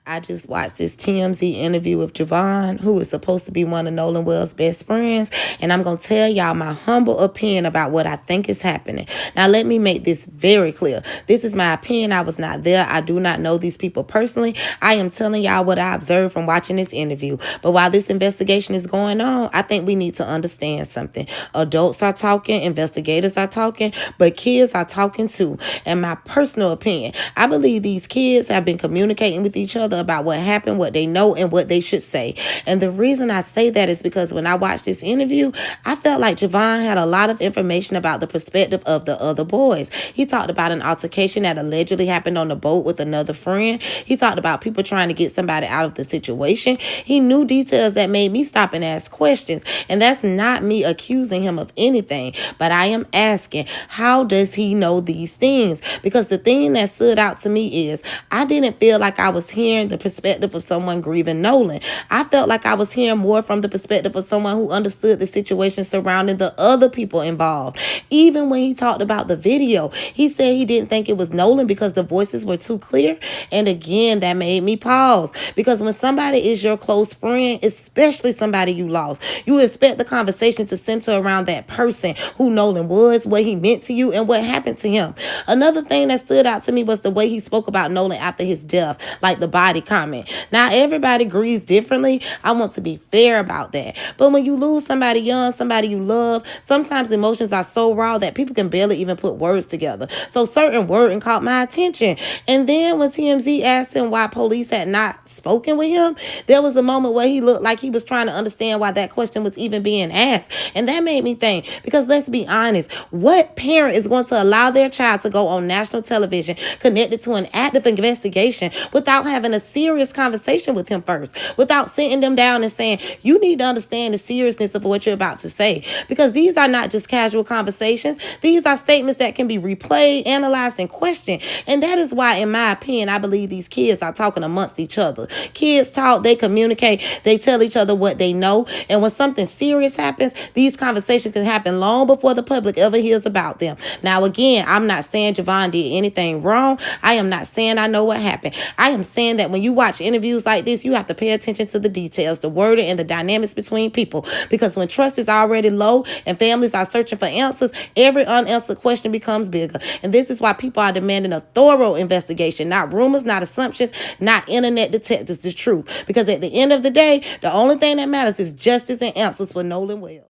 I just watched this TMZ interview with Javon, who is supposed to be one of Nolan Wells' best friends. And I'm going to tell y'all my humble opinion about what I think is happening. Now, let me make this very clear. This is my opinion. I was not there. I do not know these people personally. I am telling y'all what I observed from watching this interview. But while this investigation is going on, I think we need to understand something. Adults are talking, investigators are talking, but kids are talking too. And my personal opinion, I believe these kids have been communicating with each other about what happened, what they know, and what they should say. And the reason I say that is because when I watched this interview, I felt like Javon had a lot of information about the perspective of the other boys. He talked about an altercation that allegedly happened on the boat with another friend. He talked about people trying to get somebody out of the situation. He knew details that made me stop and ask questions. And that's not me accusing him of anything, but I am asking, how does he know these things? Because the thing that stood out to me is I didn't feel like I was hearing the perspective of someone grieving Nolan. I felt like I was hearing more from the perspective of someone who understood the situation surrounding the other people involved. Even when he talked about the video, he said he didn't think it was Nolan because the voices were too clear. And again, that made me pause, because when somebody is your close friend, especially somebody you lost, you expect the conversation to center around that person, who Nolan was, what he meant to you, and what happened to him. Another thing that stood out to me was the way he spoke about Nolan after his death, like the body comment. Now, everybody grieves differently. I want to be fair about that. But when you lose somebody young, somebody you love, sometimes emotions are so raw that people can barely even put words together. So certain wording caught my attention. And then when TMZ asked him why police had not spoken with him, there was a moment where he looked like he was trying to understand why that question was even being asked. And that made me think, because let's be honest, what parent is going to allow their child to go on national television connected to an active investigation without having a serious conversation with him first, without sitting them down and saying, you need to understand the seriousness of what you're about to say? Because these are not just casual conversations. These are statements that can be replayed, analyzed, and questioned. And that is why, in my opinion, I believe these kids are talking amongst each other. Kids talk, they communicate, they tell each other what they know. And when something serious happens, these conversations can happen long before the public ever hears about them. Now, again, I'm not saying Javon did anything wrong. I am not saying I know what happened. I am saying that when you watch interviews like this, you have to pay attention to the details, the wording, and the dynamics between people. Because when trust is already low and families are searching for answers, every unanswered question becomes bigger. And this is why people are demanding a thorough investigation, not rumors, not assumptions, not internet detectives, the truth. Because at the end of the day, the only thing that matters is justice and answers for Nolan Wells.